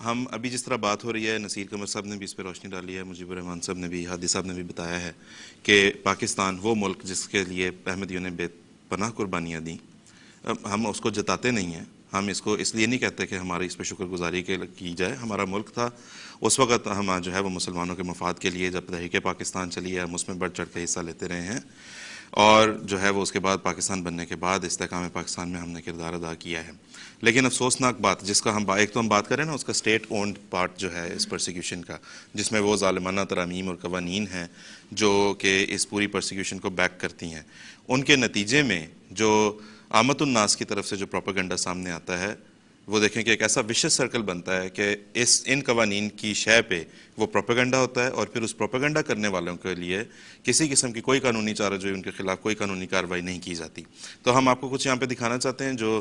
ہم ابھی جس طرح بات ہو رہی ہے، نصیر قمر صاحب نے بھی اس پہ روشنی ڈالی ہے، مجیب الرحمان صاحب نے بھی، ہادی صاحب نے بھی بتایا ہے کہ پاکستان وہ ملک جس کے لیے احمدیوں نے بے پناہ قربانیاں دیں، ہم اس کو جتاتے نہیں ہیں. ہم اس کو اس لیے نہیں کہتے کہ ہماری اس پہ شکر گزاری کی جائے. ہمارا ملک تھا اس وقت، ہم جو ہے وہ مسلمانوں کے مفاد کے لیے جب تحریک پاکستان چلی ہے ہم اس میں بڑھ چڑھ کے حصہ لیتے رہے ہیں، اور جو ہے وہ اس کے بعد پاکستان بننے کے بعد استحکام پاکستان میں ہم نے کردار ادا کیا ہے. لیکن افسوسناک بات جس کا ایک تو ہم بات کریں نا اس کا اسٹیٹ اونڈ پارٹ جو ہے اس پرسیکیوشن کا، جس میں وہ ظالمانہ ترامیم اور قوانین ہیں جو کہ اس پوری پرسیکیوشن کو بیک کرتی ہیں، ان کے نتیجے میں جو عامت الناس کی طرف سے جو پروپیگنڈا سامنے آتا ہے، وہ دیکھیں کہ ایک ایسا وشس سرکل بنتا ہے کہ ان قوانین کی شے پہ وہ پروپیگنڈا ہوتا ہے، اور پھر اس پروپیگنڈا کرنے والوں کے لیے کسی قسم کی کوئی قانونی چارہ جوئی ان کے خلاف کوئی قانونی کارروائی نہیں کی جاتی. تو ہم آپ کو کچھ یہاں پہ دکھانا چاہتے ہیں جو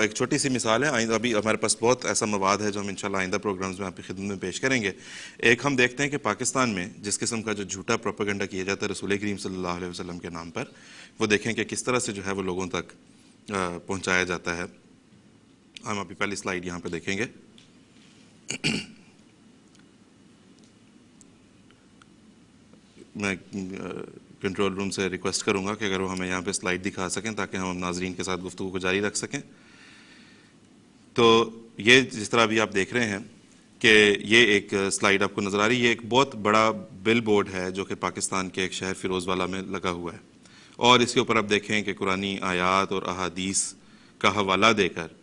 ایک چھوٹی سی مثال ہے. آئندہ ابھی ہمارے پاس بہت ایسا مواد ہے جو ہم انشاءاللہ آئندہ پروگرامز میں آپ کی خدمت میں پیش کریں گے. ایک ہم دیکھتے ہیں کہ پاکستان میں جس قسم کا جو جھوٹا پروپیگنڈا کیا جاتا ہے رسول کریم صلی اللہ علیہ وسلم کے نام پر، وہ دیکھیں کہ کس طرح سے جو ہے وہ لوگوں تک پہنچایا جاتا ہے. ہم ابھی پہلی سلائیڈ یہاں پہ دیکھیں گے. میں کنٹرول روم سے ریکویسٹ کروں گا کہ اگر وہ ہمیں یہاں پہ سلائیڈ دکھا سکیں تاکہ ہم ناظرین کے ساتھ گفتگو کو جاری رکھ سکیں. تو یہ جس طرح ابھی آپ دیکھ رہے ہیں کہ یہ ایک سلائیڈ آپ کو نظر آ رہی ہے، یہ ایک بہت بڑا بل بورڈ ہے جو کہ پاکستان کے ایک شہر فیروز والا میں لگا ہوا ہے، اور اس کے اوپر آپ دیکھیں کہ قرآنی آیات اور احادیث کا حوالہ دے کر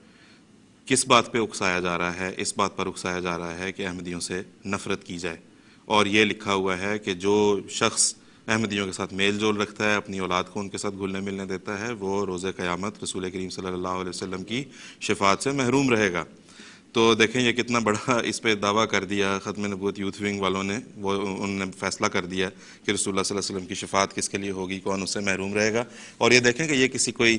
کس بات پہ اکسایا جا رہا ہے. اس بات پر اکسایا جا رہا ہے کہ احمدیوں سے نفرت کی جائے، اور یہ لکھا ہوا ہے کہ جو شخص احمدیوں کے ساتھ میل جول رکھتا ہے، اپنی اولاد کو ان کے ساتھ گھلنے ملنے دیتا ہے، وہ روز قیامت رسول کریم صلی اللہ علیہ وسلم کی شفاعت سے محروم رہے گا. تو دیکھیں یہ کتنا بڑا اس پہ دعویٰ کر دیا ختم نبوت یوتھ ونگ والوں نے. وہ انہوں نے فیصلہ کر دیا کہ رسول اللہ صلی اللہ علیہ وسلم کی شفاعت کس کے لیے ہوگی، کون اس سے محروم رہے گا. اور یہ دیکھیں کہ یہ کسی کوئی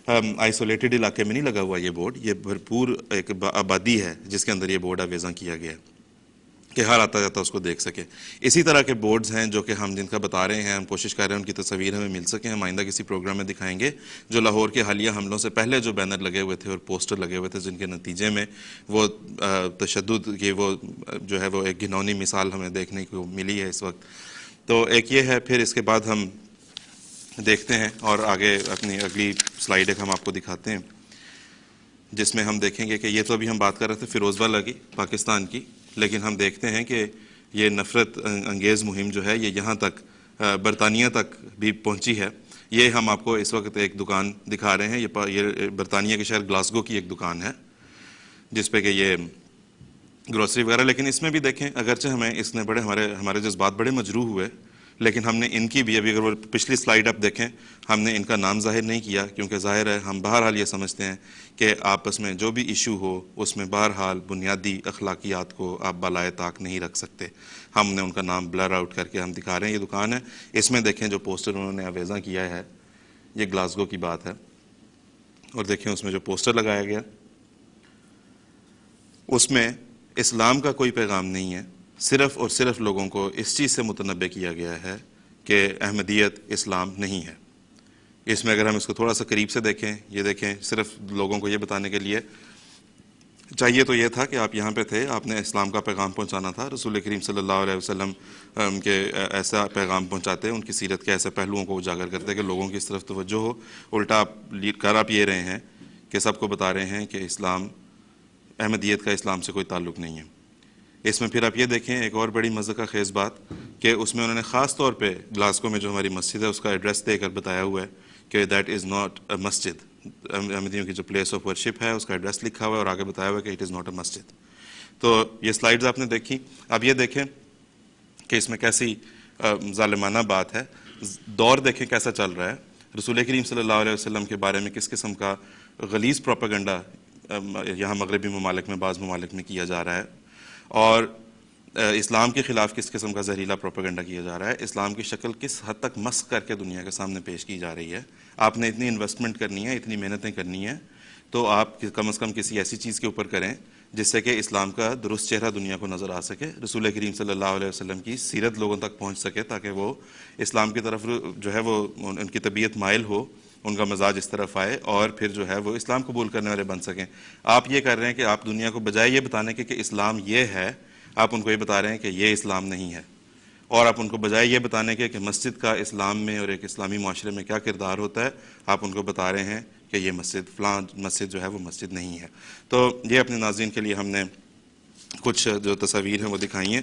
آئسولیٹڈ علاقے میں نہیں لگا ہوا یہ بورڈ، یہ بھرپور ایک آبادی ہے جس کے اندر یہ بورڈ آویزاں کیا گیا کہ ہر آتا جاتا اس کو دیکھ سکے. اسی طرح کے بورڈز ہیں جو کہ ہم جن کا بتا رہے ہیں، ہم کوشش کر رہے ہیں ان کی تصاویر ہمیں مل سکیں. ہم آئندہ کسی پروگرام میں دکھائیں گے جو لاہور کے حالیہ حملوں سے پہلے جو بینر لگے ہوئے تھے اور پوسٹر لگے ہوئے تھے، جن کے نتیجے میں وہ تشدد کی وہ جو ہے وہ ایک گھنونی مثال ہمیں دیکھنے کو ملی ہے اس وقت. تو ایک یہ ہے. پھر اس کے بعد ہم دیکھتے ہیں اور آگے اپنی اگلی سلائیڈ ایک ہم آپ کو دکھاتے ہیں جس میں ہم دیکھیں گے کہ یہ تو ابھی ہم بات کر رہے تھے فیروز والا کی، پاکستان کی، لیکن ہم دیکھتے ہیں کہ یہ نفرت انگیز مہم جو ہے یہ یہاں تک برطانیہ تک بھی پہنچی ہے. یہ ہم آپ کو اس وقت ایک دکان دکھا رہے ہیں. یہ برطانیہ کے شہر گلاسگو کی ایک دکان ہے جس پہ کہ یہ گروسری وغیرہ. لیکن اس میں بھی دیکھیں اگرچہ ہمیں اس نے بڑے ہمارے جذبات بڑے مجروح ہوئے، لیکن ہم نے ان کی بھی ابھی اگر وہ پچھلی سلائیڈ آپ دیکھیں ہم نے ان کا نام ظاہر نہیں کیا، کیونکہ ظاہر ہے ہم بہرحال یہ سمجھتے ہیں کہ آپس میں جو بھی ایشو ہو اس میں بہرحال بنیادی اخلاقیات کو آپ بالائے طاق نہیں رکھ سکتے. ہم نے ان کا نام بلر آؤٹ کر کے ہم دکھا رہے ہیں. یہ دکان ہے، اس میں دیکھیں جو پوسٹر انہوں نے آویزاں کیا ہے، یہ گلاسگو کی بات ہے، اور دیکھیں اس میں جو پوسٹر لگایا گیا اس میں اسلام کا کوئی پیغام نہیں ہے. صرف اور صرف لوگوں کو اس چیز سے متنبع کیا گیا ہے کہ احمدیت اسلام نہیں ہے. اس میں اگر ہم اس کو تھوڑا سا قریب سے دیکھیں، یہ دیکھیں صرف لوگوں کو یہ بتانے کے لیے چاہیے تو یہ تھا کہ آپ یہاں پہ تھے، آپ نے اسلام کا پیغام پہنچانا تھا. رسول کریم صلی اللہ علیہ وسلم کے ایسا پیغام پہنچاتے، ان کی سیرت کے ایسے پہلوؤں کو اجاگر کرتے کہ لوگوں کی اس طرف توجہ ہو. الٹا آپ یہ رہے ہیں کہ سب کو بتا رہے ہیں کہ اسلام، احمدیت کا اسلام سے کوئی تعلق نہیں ہے. اس میں پھر آپ یہ دیکھیں ایک اور بڑی مزے کا خیز بات کہ اس میں انہوں نے خاص طور پہ گلاسگو میں جو ہماری مسجد ہے اس کا ایڈریس دے کر بتایا ہوا ہے کہ دیٹ از ناٹ اے مسجد. احمدیوں کی جو پلیس آف ورشپ ہے اس کا ایڈریس لکھا ہوا ہے اور آگے بتایا ہوا ہے کہ اٹ از ناٹ اے مسجد. تو یہ سلائیڈز آپ نے دیکھی. اب یہ دیکھیں کہ اس میں کیسی ظالمانہ بات ہے. دور دیکھیں کیسا چل رہا ہے. رسول کریم صلی اللہ علیہ وسلم کے بارے میں کس قسم کا غلیظ پروپیگنڈا یہاں مغربی ممالک میں، بعض ممالک میں کیا جا رہا ہے، اور اسلام کے خلاف کس قسم کا زہریلا پروپیگنڈا کیا جا رہا ہے. اسلام کی شکل کس حد تک مسخ کر کے دنیا کے سامنے پیش کی جا رہی ہے. آپ نے اتنی انویسٹمنٹ کرنی ہے، اتنی محنتیں کرنی ہیں، تو آپ کم از کم کسی ایسی چیز کے اوپر کریں جس سے کہ اسلام کا درست چہرہ دنیا کو نظر آ سکے، رسول کریم صلی اللہ علیہ وسلم کی سیرت لوگوں تک پہنچ سکے، تاکہ وہ اسلام کی طرف جو ہے وہ ان کی طبیعت مائل ہو ان کا مزاج اس طرف آئے اور پھر جو ہے وہ اسلام قبول کرنے والے بن سکیں. آپ یہ کر رہے ہیں کہ آپ دنیا کو بجائے یہ بتانے کے کہ اسلام یہ ہے، آپ ان کو یہ بتا رہے ہیں کہ یہ اسلام نہیں ہے، اور آپ ان کو بجائے یہ بتانے کے کہ مسجد کا اسلام میں اور ایک اسلامی معاشرے میں کیا کردار ہوتا ہے، آپ ان کو بتا رہے ہیں کہ یہ مسجد فلاں مسجد جو ہے وہ مسجد نہیں ہے. تو یہ اپنے ناظرین کے لیے ہم نے کچھ جو تصاویر ہیں وہ دکھائی ہیں.